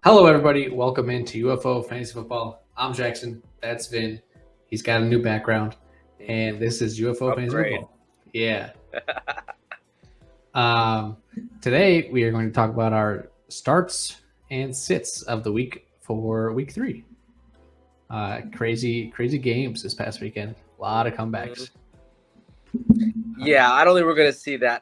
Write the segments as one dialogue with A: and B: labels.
A: Hello, everybody. Welcome into UFO Fantasy Football. I'm Jackson. That's Vin. He's got a new background, and this is UFO Fantasy
B: Upgrade.
A: Football. Yeah. Um, Today we are going to talk about our starts and sits of the week for week 3. Crazy games this past weekend. A lot of comebacks.
B: Yeah, I don't think we're going to see the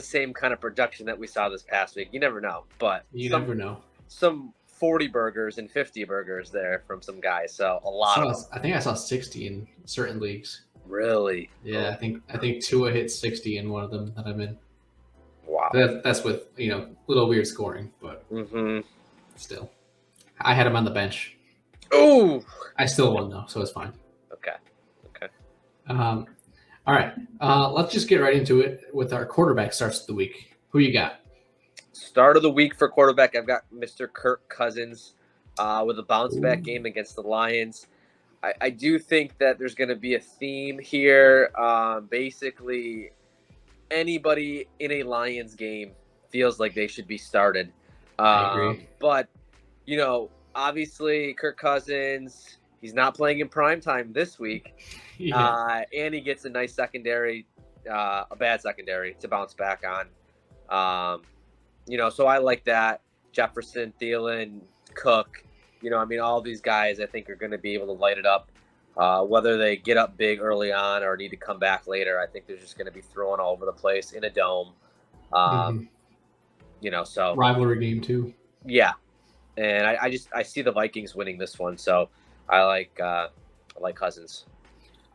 B: same kind of production that we saw this past week. You never know, but
A: You never know.
B: Some 40 burgers and 50 burgers there from some guys. So a lot of them.
A: I think I saw 60 in certain leagues.
B: Really?
A: Yeah, I think Tua hit 60 in one of them that I'm in.
B: Wow.
A: That's with little weird scoring, but still, I had him on the bench.
B: Ooh.
A: I still won though, so it's fine.
B: Okay.
A: All right. Let's just get right into it with our quarterback starts of the week. Who you got?
B: Start of the week for quarterback, I've got Mr. Kirk Cousins with a bounce back game against the Lions. I do think that there's going to be a theme here. Basically, anybody in a Lions game feels like they should be started.
A: I agree.
B: But, obviously, Kirk Cousins, he's not playing in prime time this week.
A: Yeah.
B: And he gets a nice secondary, a bad secondary to bounce back on. So I like that. Jefferson, Thielen, Cook, all these guys I think are going to be able to light it up. Whether they get up big early on or need to come back later, I think they're just going to be thrown all over the place in a dome. So
A: rivalry game too.
B: Yeah, and I see the Vikings winning this one, so I like Cousins.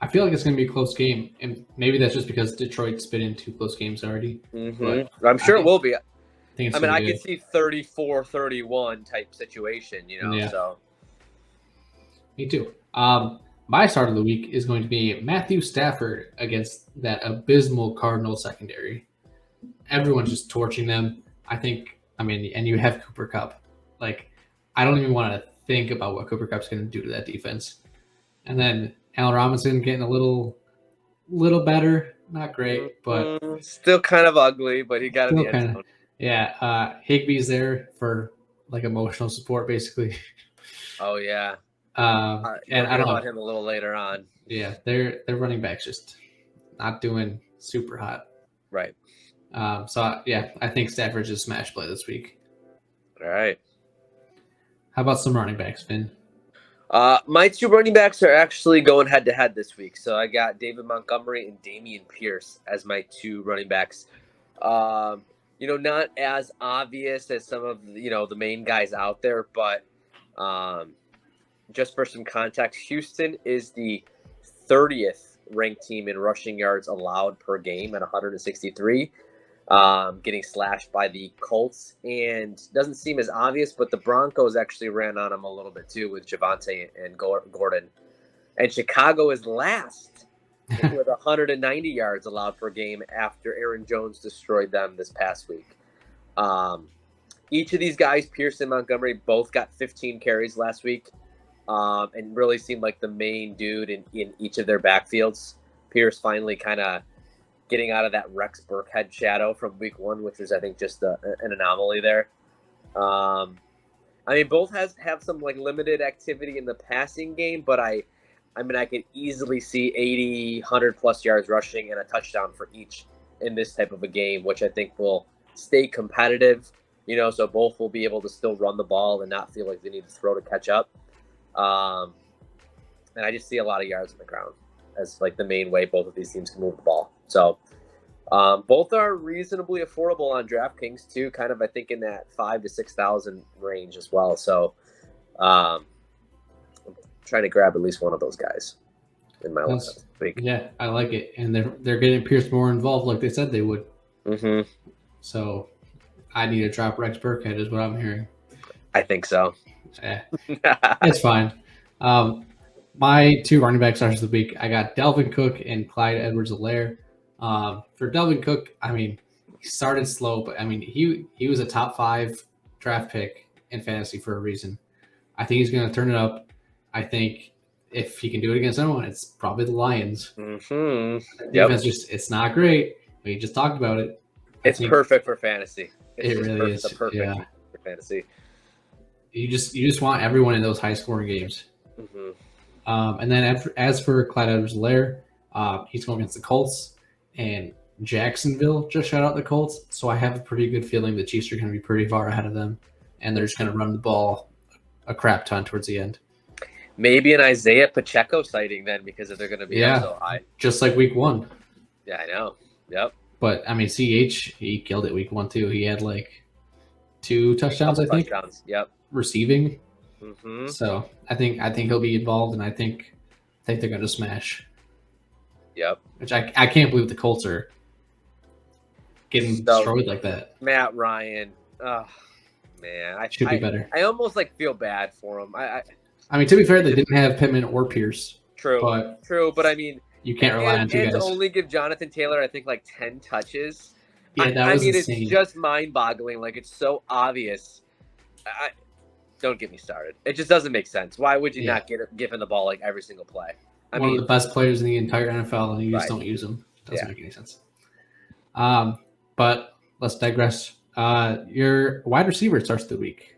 A: I feel like it's going to be a close game, and maybe that's just because Detroit's been in 2 close games already.
B: Mm-hmm. I'm sure it will be. I could see 34-31 type situation,
A: Yeah.
B: So.
A: Me too. My start of the week is going to be Matthew Stafford against that abysmal Cardinal secondary. Everyone's just torching them. And you have Cooper Kupp. Like, I don't even want to think about what Cooper Kupp's going to do to that defense. And then Allen Robinson getting a little better. Not great, but
B: still kind of ugly, but he got in the end zone.
A: Yeah, Higbee's there for like emotional support, basically.
B: Oh yeah.
A: And I don't know
B: about him a little later on.
A: Yeah, their running backs just not doing super hot.
B: Right.
A: I think Stafford's a smash play this week.
B: All right.
A: How about some running backs, Finn?
B: My 2 running backs are actually going head to head this week. So I got David Montgomery and Dameon Pierce as my 2 running backs. Not as obvious as some of the main guys out there, but just for some context, Houston is the 30th ranked team in rushing yards allowed per game at 163, getting slashed by the Colts. And doesn't seem as obvious, but the Broncos actually ran on them a little bit too with Javonte and Gordon. And Chicago is last with 190 yards allowed per game after Aaron Jones destroyed them this past week. Each of these guys, Pierce and Montgomery, both got 15 carries last week. And really seemed like the main dude in each of their backfields. Pierce finally kind of getting out of that Rex Burkhead shadow from week 1, which was, I think, just an anomaly there. Both have some like limited activity in the passing game, but I could easily see 80, 100 plus yards rushing and a touchdown for each in this type of a game, which I think will stay competitive, so both will be able to still run the ball and not feel like they need to throw to catch up. And I just see a lot of yards on the ground as like the main way both of these teams can move the ball. So both are reasonably affordable on DraftKings too, kind of I think in that 5,000 to 6,000 range as well. So I'm trying to grab at least one of those guys in my last week.
A: Yeah, I like it, and they're getting Pierce more involved, like they said they would.
B: Mm-hmm.
A: So I need to drop Rex Burkhead, is what I'm hearing.
B: I think so.
A: Yeah, it's fine. My 2 running back starts of the week, I got Dalvin Cook and Clyde Edwards-Helaire. For Dalvin Cook, he started slow, but he was a top 5 draft pick in fantasy for a reason. I think he's going to turn it up. I think if he can do it against anyone, it's probably the Lions.
B: Mm-hmm.
A: Defense it's not great. We just talked about it.
B: It's perfect for fantasy.
A: It really is.
B: The perfect for fantasy.
A: You just want everyone in those high scoring games.
B: Hmm.
A: And then as for Clyde Edwards-Helaire, he's going against the Colts, and Jacksonville just shut out the Colts. So I have a pretty good feeling the Chiefs are going to be pretty far ahead of them, and they're just going to run the ball a crap ton towards the end.
B: Maybe an Isaiah Pacheco sighting then, because if they're going to be up so high.
A: Just like week 1.
B: Yeah, I know. Yep.
A: But I mean, CH, he killed it week 1 too. He had like 2 touchdowns, I think.
B: Yep.
A: Receiving.
B: Mm-hmm.
A: So I think he'll be involved, and I think they're going to smash.
B: Yep.
A: Which I can't believe the Colts are getting destroyed like that.
B: Matt Ryan, oh man, I
A: should be better.
B: I almost like feel bad for him.
A: I mean, to be fair, they didn't have Pittman or Pierce.
B: True, but I mean,
A: you can't rely on two guys.
B: And to only give Jonathan Taylor, I think, like 10 touches.
A: Yeah, that was insane.
B: It's just mind-boggling. Like, it's so obvious. Don't get me started. It just doesn't make sense. Why would you not give him the ball like every single play?
A: I mean, of the best players in the entire NFL, and you just don't use them. Doesn't make any sense. But let's digress. Your wide receiver starts the week.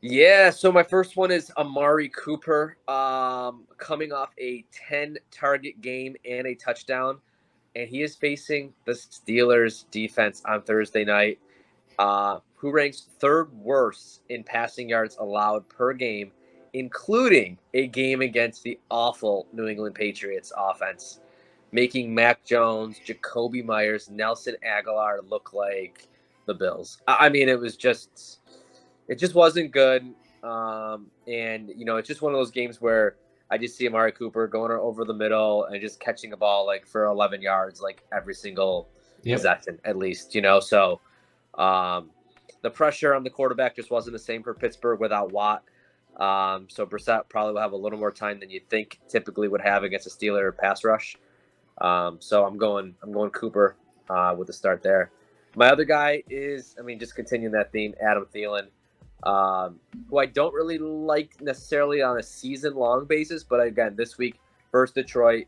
B: Yeah, so my first one is Amari Cooper, coming off a 10-target game and a touchdown, and he is facing the Steelers defense on Thursday night, who ranks third worst in passing yards allowed per game, including a game against the awful New England Patriots offense, making Mac Jones, Jacoby Myers, Nelson Aguilar look like the Bills. I mean, it just wasn't good. And, it's just one of those games where I just see Amari Cooper going over the middle and just catching a ball like for 11 yards, like every single possession at least, So the pressure on the quarterback just wasn't the same for Pittsburgh without Watt. So Brissett probably will have a little more time than you'd think typically would have against a Steeler pass rush. So I'm going Cooper with the start there. My other guy is, just continuing that theme, Adam Thielen, who I don't really like necessarily on a season-long basis, but again, this week, versus Detroit,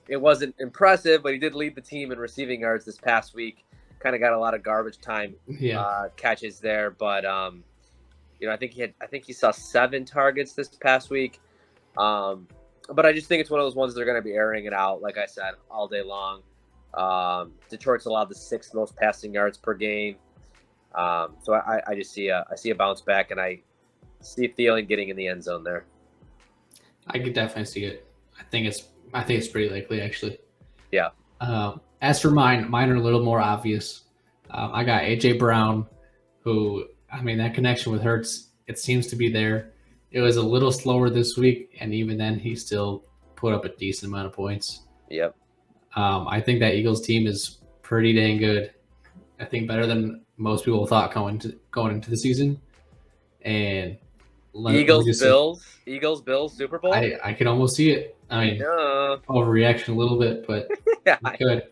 B: it wasn't impressive, but he did lead the team in receiving yards this past week. Kind of got a lot of garbage time catches there, but I think he saw 7 targets this past week. But I just think it's one of those ones they're going to be airing it out, like I said, all day long. Detroit's allowed the 6th most passing yards per game. So I just see a bounce back, and I see Thielen getting in the end zone there.
A: I could definitely see it. I think it's pretty likely, actually.
B: Yeah.
A: As for mine are a little more obvious. I got AJ Brown, who that connection with Hurts, it seems to be there. It was a little slower this week, and even then, he still put up a decent amount of points.
B: Yep.
A: I think that Eagles team is pretty dang good. I think better than most people thought going into the season. And
B: Eagles Bills Super Bowl.
A: I could almost see it. Overreaction a little bit, but I could.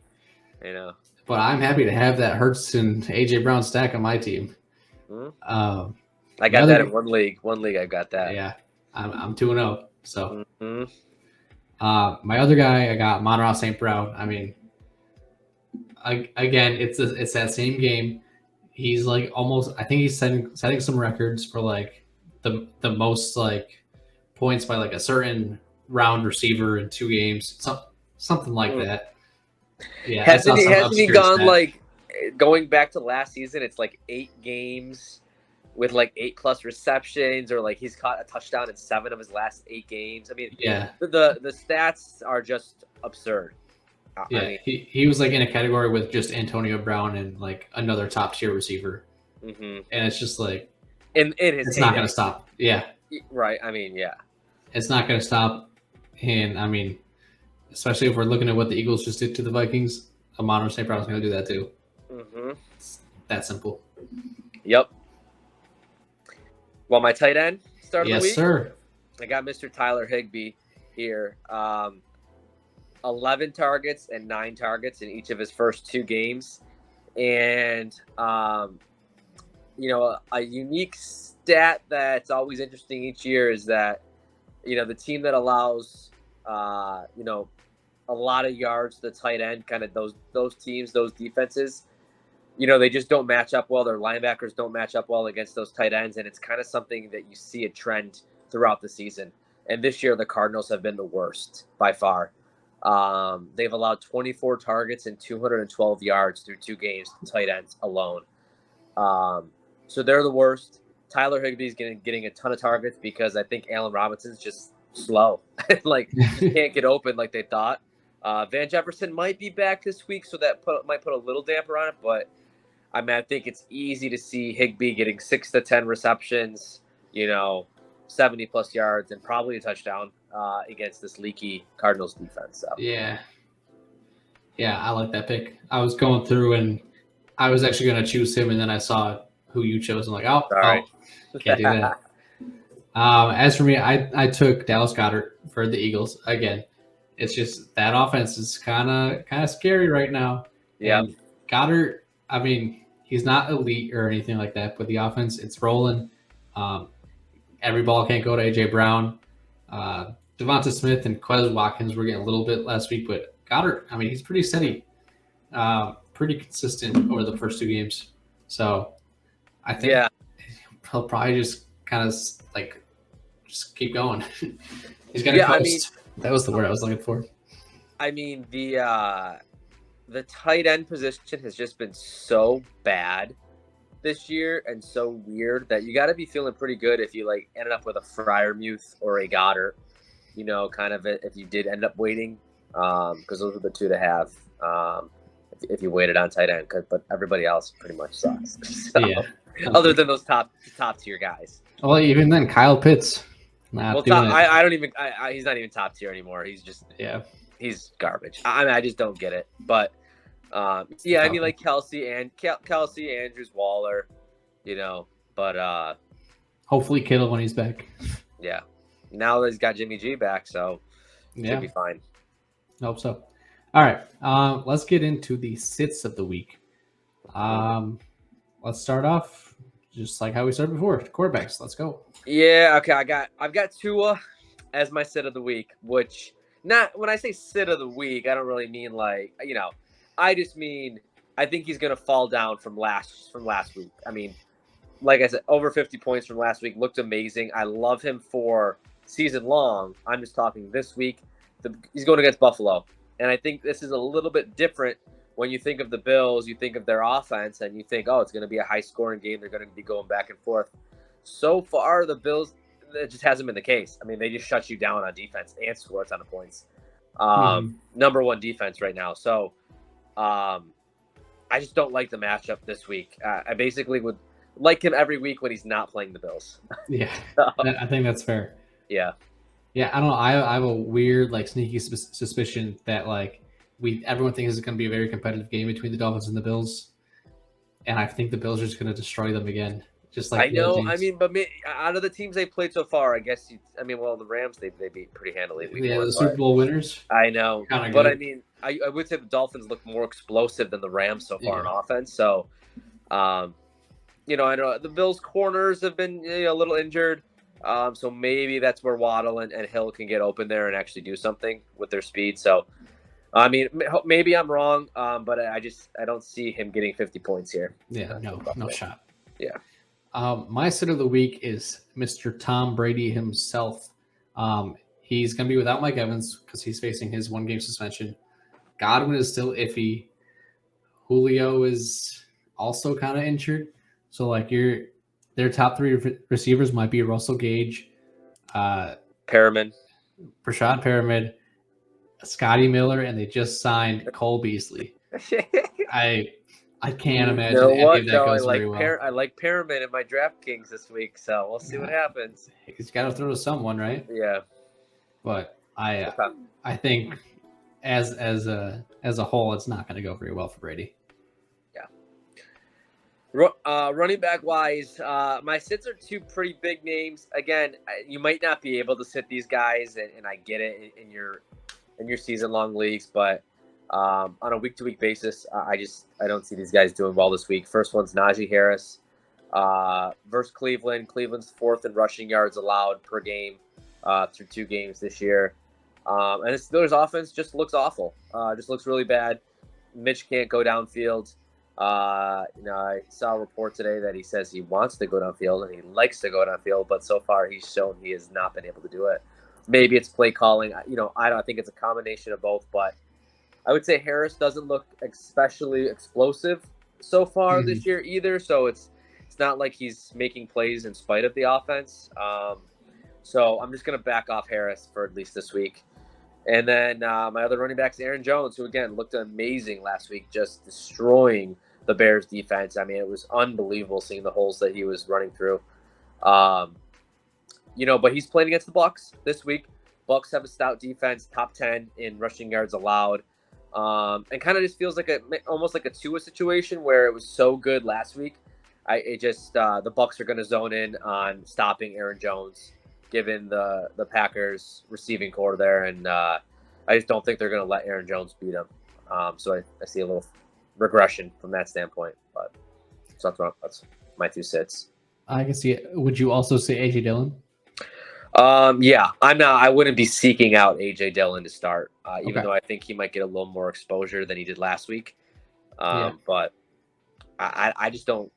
B: I know.
A: But I'm happy to have that Hurts and AJ Brown stack on my team.
B: Mm-hmm. I got that in one league. I got that.
A: Yeah, I'm 2-0. So, my other guy, I got Amon-Ra St. Brown. Again, it's that same game. He's like almost. I think he's setting some records for like the most like points by like a certain round receiver in 2 games, something like that. Yeah,
B: hasn't he gone stat. Like going back to last season? It's like 8 games with like 8+ receptions, or like he's caught a touchdown in 7 of his last 8 games. The stats are just absurd.
A: Yeah, he was like in a category with just Antonio Brown and like another top tier receiver, and it's just like, it's not going to stop. Yeah,
B: right.
A: It's not going to stop, and especially if we're looking at what the Eagles just did to the Vikings, Amon-Ra St. Brown's going to do that too. It's that simple.
B: Yep. Well, my tight end start of the week.
A: Yes, sir.
B: I got Mr. Tyler Higbee here. 11 targets and 9 targets in each of his first 2 games. And, a unique stat that's always interesting each year is that, the team that allows, a lot of yards to the tight end, kind of those teams, those defenses, they just don't match up well. Their linebackers don't match up well against those tight ends, and it's kind of something that you see a trend throughout the season. And this year, the Cardinals have been the worst by far. They've allowed 24 targets and 212 yards through 2 games to tight ends alone. So they're the worst. Tyler Higbee's getting a ton of targets because I think Allen Robinson's just slow. Like, just can't get open like they thought. Van Jefferson might be back this week, so that might put a little damper on it. But, I mean, I think it's easy to see Higbee getting 6 to 10 receptions, 70-plus yards, and probably a touchdown against this leaky Cardinals defense. So.
A: Yeah, I like that pick. I was going through, and I was actually going to choose him, and then I saw who you chose. I'm like, oh, can't do that. As for me, I took Dallas Goedert for the Eagles. Again, it's just that offense is kind of scary right now.
B: Yeah.
A: And Goedert, I mean, he's not elite or anything like that, but the offense, it's rolling. Every ball can't go to A.J. Brown. Devonta Smith and Quez Watkins were getting a little bit last week, but Goedert, I mean, he's pretty steady, pretty consistent over the first 2 games. So I think he'll probably just kind of just keep going. He's going to coast. That was the word I was looking for.
B: I mean, the tight end position has just been so bad this year and so weird that you got to be feeling pretty good if you ended up with a Freiermuth or a Goddard, kind of if you did end up waiting, because those are the 2 to have if you waited on tight end. But everybody else pretty much sucks. So, yeah. Other than those top tier guys.
A: Well, even then, Kyle Pitts.
B: I don't even. He's not even top tier anymore. He's just he's garbage. I mean, I just don't get it. But I mean, like Kelsey, Andrews, Waller, But
A: hopefully Kittle when he's back.
B: Yeah, now that he's got Jimmy G back, so should be fine.
A: Hope so. All right, let's get into the sits of the week. Let's start off just like how we started before. Quarterbacks. Let's go.
B: Yeah. Okay. I've got Tua as my sit of the week, which not when I say sit of the week, I don't really mean I just mean I think he's gonna fall down from last week. I mean, like I said, over 50 points from last week, looked amazing. I love him for season long. I'm just talking this week. He's going against Buffalo, and I think this is a little bit different. When you think of the Bills, you think of their offense, and you think, oh, it's going to be a high-scoring game. They're going to be going back and forth. So far, the Bills, it just hasn't been the case. I mean, they just shut you down on defense and score a ton of points. Number 1 defense right now. So I just don't like the matchup this week. I basically would like him every week when he's not playing the Bills.
A: Yeah, I think that's fair.
B: Yeah.
A: Yeah, I don't know. I have a weird, sneaky suspicion that, everyone thinks it's going to be a very competitive game between the Dolphins and the Bills, and I think the Bills are just going to destroy them again. Just like
B: I know. I mean, but out of the teams they played so far, I guess the Rams they beat pretty handily.
A: The Super Bowl winners.
B: I know, but good. I mean, I would say the Dolphins look more explosive than the Rams so far in offense. So, I know the Bills' corners have been a little injured. So maybe that's where Waddle and Hill can get open there and actually do something with their speed. So. I mean, maybe I'm wrong, but I don't see him getting 50 points here.
A: Yeah, no shot.
B: Yeah.
A: My sit of the week is Mr. Tom Brady himself. He's going to be without Mike Evans because he's facing his 1-game suspension. Godwin is still iffy. Julio is also kind of injured. So, their top 3 receivers might be Russell Gage,
B: Perriman,
A: Rashad Perriman, Scotty Miller, and they just signed Cole Beasley. I can't imagine any of that goes very well.
B: I like Perriman in my DraftKings this week, so we'll see what happens.
A: He's got to throw to someone, right?
B: Yeah.
A: But I think as a whole, it's not going to go very well for Brady.
B: Yeah. Running back wise, my sits are 2 pretty big names. Again, you might not be able to sit these guys, and I get it in your season-long leagues, but on a week-to-week basis, I don't see these guys doing well this week. First one's Najee Harris versus Cleveland. Cleveland's 4th in rushing yards allowed per game through 2 games this year. And the Steelers' offense just looks awful. Just looks really bad. Mitch can't go downfield. I saw a report today that he says he wants to go downfield and he likes to go downfield, but so far he's shown he has not been able to do it. Maybe it's play calling. I don't think it's a combination of both, but I would say Harris doesn't look especially explosive so far this year either. So it's not like he's making plays in spite of the offense. So I'm just going to back off Harris for at least this week. And then my other running back is Aaron Jones, who, again, looked amazing last week, just destroying the Bears defense. I mean, it was unbelievable seeing the holes that he was running through. But he's playing against the Bucs this week. Bucs have a stout defense, top 10 in rushing yards allowed. And kind of just feels like almost like a Tua situation where it was so good last week. The Bucs are going to zone in on stopping Aaron Jones, given the Packers receiving core there, and I just don't think they're going to let Aaron Jones beat him. So I see a little regression from that standpoint. But so that's my 2 cents.
A: I can see it. Would you also say AJ Dillon?
B: Yeah, I wouldn't be seeking out AJ Dillon to start, even though I think he might get a little more exposure than he did last week. But I just don't.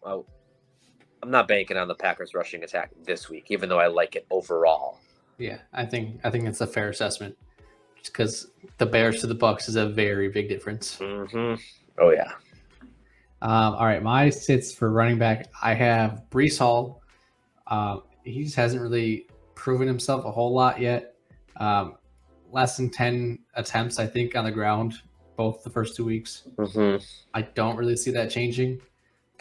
B: I'm not banking on the Packers rushing attack this week, even though I like it overall.
A: Yeah, I think it's a fair assessment, just because the Bears to the Bucs is a very big difference.
B: Mm-hmm. Oh yeah.
A: All right, my sits for running back. I have Breece Hall. He just hasn't really proven himself a whole lot yet. Less than 10 attempts, I think, on the ground, both the first 2 weeks.
B: Mm-hmm.
A: I don't really see that changing.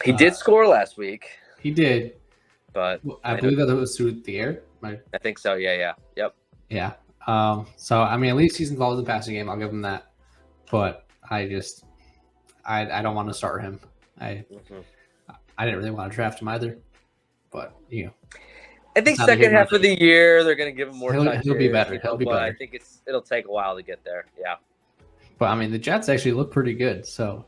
B: He did score last week.
A: He did,
B: but
A: I believe that it was through the air.
B: I think so. Yeah. Yep.
A: Yeah. So I mean, at least he's involved in the passing game. I'll give him that. But I don't want to start him. I didn't really want to draft him either. But
B: I think second half of the year they're going to give him more touches.
A: He'll be better. He'll be better.
B: I think it'll take a while to get there. Yeah.
A: But I mean, the Jets actually look pretty good. So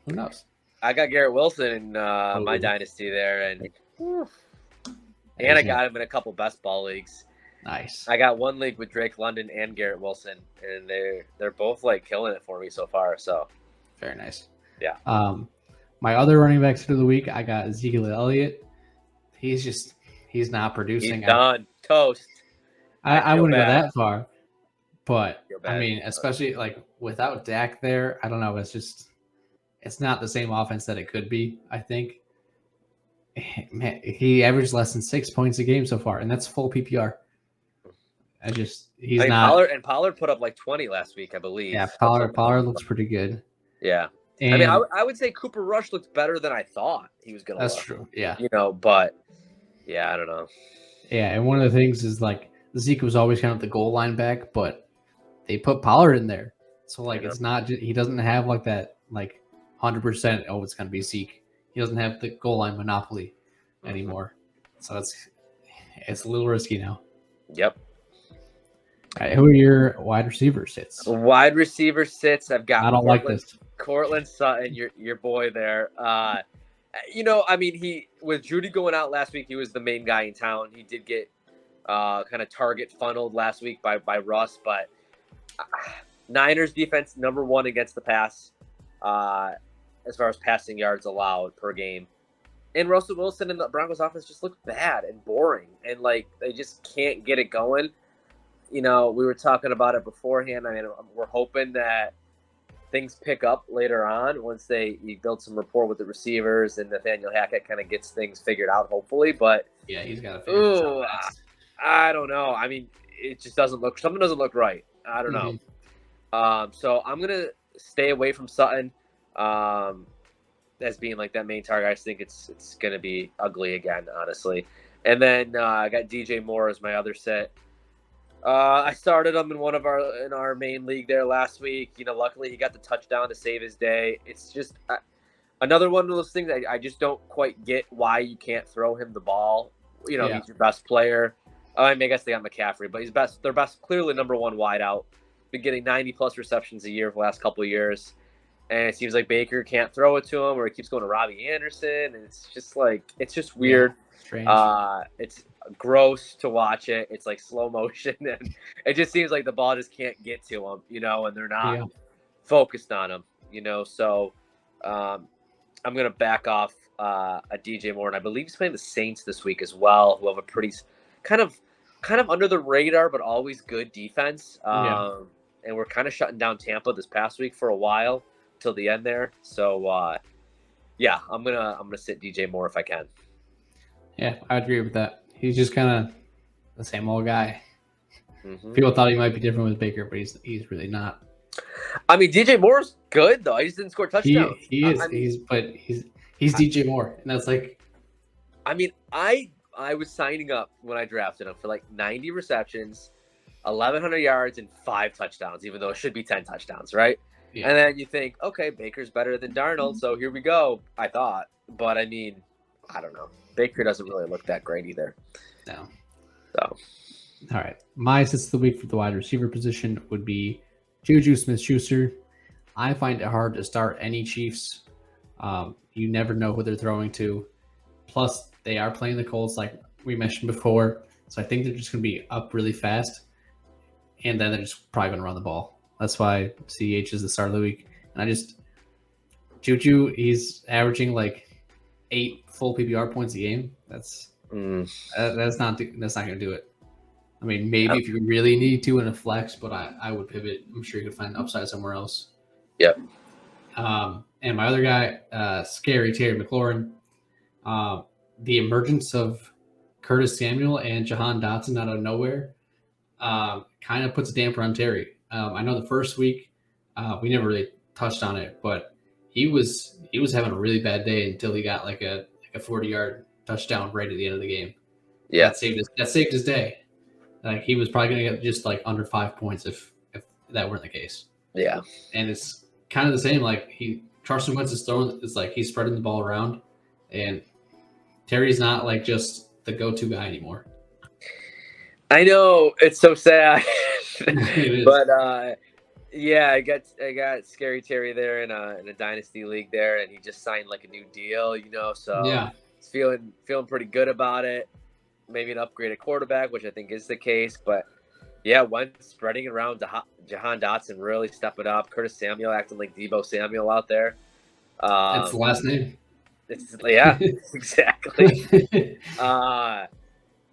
A: who knows?
B: I got Garrett Wilson in my dynasty there, and I got him in a couple best ball leagues.
A: Nice.
B: I got one league with Drake London and Garrett Wilson, and they're both like killing it for me so far. So
A: very nice.
B: Yeah.
A: My other running backs of the week, I got Ezekiel Elliott. He's not producing.
B: He's done. Toast.
A: I wouldn't go that far, but I mean, especially like without Dak there, I don't know. It's not the same offense that it could be, I think. Man, he averaged less than 6 points a game so far, and that's full PPR.
B: Pollard put up like 20 last week, I believe.
A: Yeah, Pollard looks pretty good.
B: Yeah.
A: And,
B: I mean, I would say Cooper Rush looked better than I thought he was going to look.
A: That's true, yeah.
B: But, yeah, I don't know.
A: Yeah, and one of the things is, like, Zeke was always kind of the goal line back, but they put Pollard in there. So, like, it's not – he doesn't have, like, that, like, 100%, it's going to be Zeke. He doesn't have the goal line monopoly anymore. So it's a little risky now.
B: Yep.
A: All right, who are your wide receiver sits?
B: Wide receiver sits. I've got
A: I don't like this.
B: Courtland Sutton, your boy there. I mean, with Judy going out last week, he was the main guy in town. He did get kind of target funneled last week by Russ, but Niners defense number 1 against the pass. As far as passing yards allowed per game. And Russell Wilson and the Broncos offense just look bad and boring. And, like, they just can't get it going. We were talking about it beforehand. I mean, we're hoping that things pick up later on once you build some rapport with the receivers and Nathaniel Hackett kind of gets things figured out, hopefully. But,
A: yeah, he's got to figure this out fast.
B: I don't know. I mean, it just something doesn't look right. I don't know. So I'm going to stay away from Sutton. As being like that main target. I just think it's gonna be ugly again, honestly. And then I got DJ Moore as my other set. I started him in our main league there last week. Luckily he got the touchdown to save his day. It's just another one of those things I just don't quite get why you can't throw him the ball. He's your best player. I guess they got McCaffrey, but he's their best, clearly number 1 wideout. Been getting 90+ receptions a year for the last couple of years. And it seems like Baker can't throw it to him, or he keeps going to Robbie Anderson. And it's just weird.
A: Yeah, strange.
B: It's gross to watch it. It's like slow motion. And it just seems like the ball just can't get to him, and they're not focused on him, So I'm gonna back off a DJ Moore, and I believe he's playing the Saints this week as well, who have a pretty kind of under the radar but always good defense. And we're kind of shutting down Tampa this past week for a while till the end there. So yeah, I'm gonna sit DJ Moore if I can.
A: Yeah, I agree with that. He's just kind of the same old guy.
B: Mm-hmm.
A: People thought he might be different with Baker, but he's really not.
B: I mean, DJ Moore's good though. He just didn't score touchdowns.
A: He is. I mean, he's DJ Moore, and that's like.
B: I mean, I was signing up when I drafted him for like 90 receptions, 1,100 yards, and 5 touchdowns, even though it should be 10 touchdowns, right? Yeah. And then you think, okay, Baker's better than Darnold, so here we go. I thought, but I mean, I don't know. Baker doesn't really look that great either.
A: No.
B: So.
A: All right. My assist of the week for the wide receiver position would be Juju Smith-Schuster. I find it hard to start any Chiefs. You never know who they're throwing to. Plus, they are playing the Colts like we mentioned before. So I think they're just going to be up really fast. And then they're just probably going to run the ball. That's why CH is the start of the week. And Juju, he's averaging like 8 full PPR points a game. That's not going to do it. I mean, maybe if you really need to in a flex, but I would pivot. I'm sure you could find upside somewhere else.
B: Yep.
A: And my other guy, Scary Terry McLaurin. The emergence of Curtis Samuel and Jahan Dotson out of nowhere kind of puts a damper on Terry. I know the first week we never really touched on it, but he was having a really bad day until he got like a 40-yard touchdown right at the end of the game.
B: Yeah,
A: that saved his day. Like he was probably going to get just like under 5 points if that weren't the case.
B: Yeah,
A: and it's kind of the same. Like Carson Wentz is throwing. It's like he's spreading the ball around, and Terry's not like just the go-to guy anymore.
B: I know, it's so sad,
A: It
B: but yeah, I got Scary Terry there in a dynasty league there, and he just signed like a new deal, So
A: yeah,
B: he's feeling pretty good about it. Maybe an upgraded quarterback, which I think is the case, but yeah, Wentz spreading around Jahan Dotson really stepping up. Curtis Samuel acting like Deebo Samuel out there.
A: it's the last name.
B: Yeah, exactly.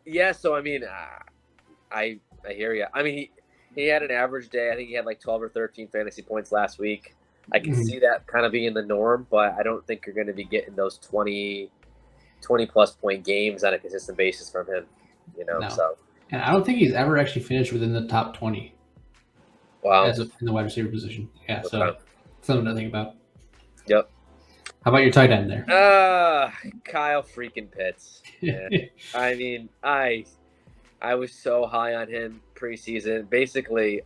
B: Yeah, so I mean, I hear you. I mean, he had an average day. I think he had like 12 or 13 fantasy points last week. I can see that kind of being the norm, but I don't think you're going to be getting those 20 plus point games on a consistent basis from him.
A: No.
B: So.
A: And I don't think he's ever actually finished within the top 20.
B: Wow.
A: In the wide receiver position. Yeah, okay. So something to think about.
B: Yep.
A: How about your tight end there?
B: Kyle freaking Pitts. Yeah. I mean, I was so high on him preseason. Basically,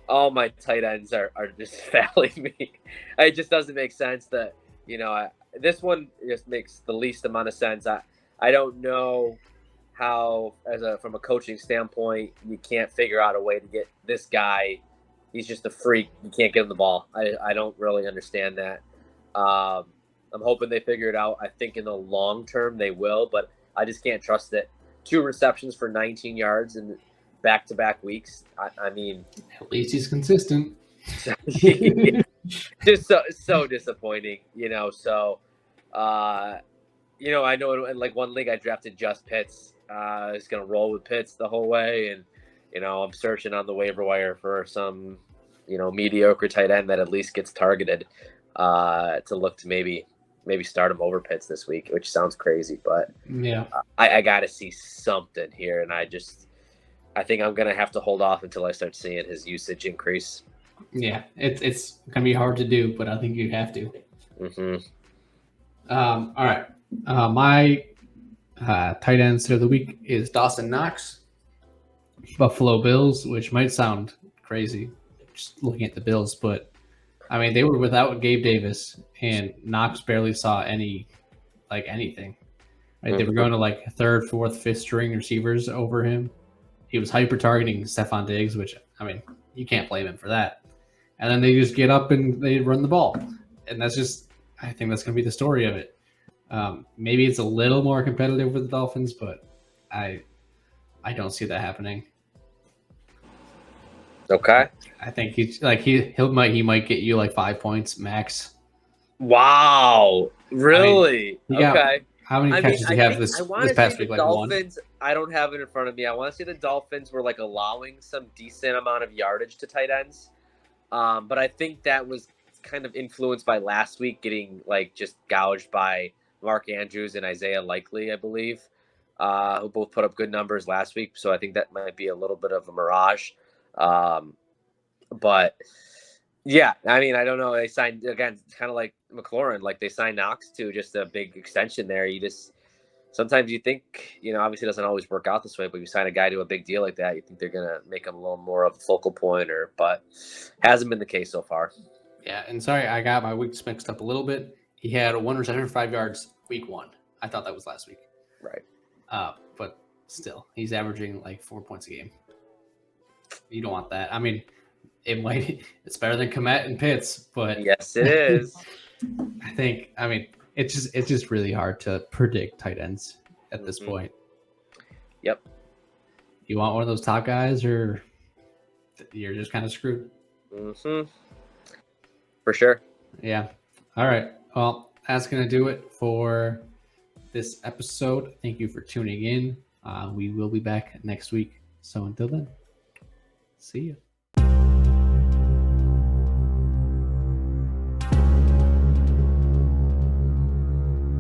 B: all my tight ends are just failing me. It just doesn't make sense that, this one just makes the least amount of sense. I don't know how, from a coaching standpoint, you can't figure out a way to get this guy. He's just a freak. You can't give him the ball. I don't really understand that. I'm hoping they figure it out. I think in the long term they will, but I just can't trust it. 2 receptions for 19 yards in back-to-back weeks. I mean,
A: at least he's consistent.
B: Just so disappointing, So, I know in like one league I drafted just Pitts. I was gonna roll with Pitts the whole way, and I'm searching on the waiver wire for some, mediocre tight end that at least gets targeted to look to maybe start him over Pitts this week, which sounds crazy, but
A: yeah,
B: I got to see something here, and I think I'm gonna have to hold off until I start seeing his usage increase.
A: Yeah, it's gonna be hard to do, but I think you have to.
B: Mm-hmm.
A: All right, my tight end of the week is Dawson Knox, Buffalo Bills, which might sound crazy just looking at the Bills, but I mean they were without Gabe Davis, and Knox barely saw anything. Right, mm-hmm. They were going to like 3rd, 4th, 5th string receivers over him. He was hyper targeting Stephon Diggs, which I mean you can't blame him for that. And then they just get up and they run the ball. And I think that's going to be the story of it. Maybe it's a little more competitive with the Dolphins, but I don't see that happening.
B: Okay.
A: I think he might get you like 5 points max.
B: Wow. Really?
A: he got-
B: Okay.
A: How many catches did he have this past week?
B: The
A: Like one?
B: Dolphins. I don't have it in front of me. I want to say the Dolphins were like allowing some decent amount of yardage to tight ends, but I think that was kind of influenced by last week getting like just gouged by Mark Andrews and Isaiah Likely, I believe, who both put up good numbers last week. So I think that might be a little bit of a mirage, but. Yeah, I mean, I don't know. They signed again, kind of like McLaurin, like they signed Knox to just a big extension there. You just sometimes you think, obviously it doesn't always work out this way, but you sign a guy to a big deal like that, you think they're gonna make him a little more of a focal point, but hasn't been the case so far.
A: Yeah, and sorry, I got my weeks mixed up a little bit. He had 1 reception, 5 yards, week 1. I thought that was last week.
B: Right.
A: But still, he's averaging like 4 points a game. You don't want that. I mean, it's better than Komet and Pitts, but
B: yes, it is.
A: I mean, it's just really hard to predict tight ends at this point.
B: Yep.
A: You want one of those top guys, or you're just kind of screwed.
B: For sure.
A: Yeah. All right. Well, that's gonna do it for this episode. Thank you for tuning in. We will be back next week. So until then, see you.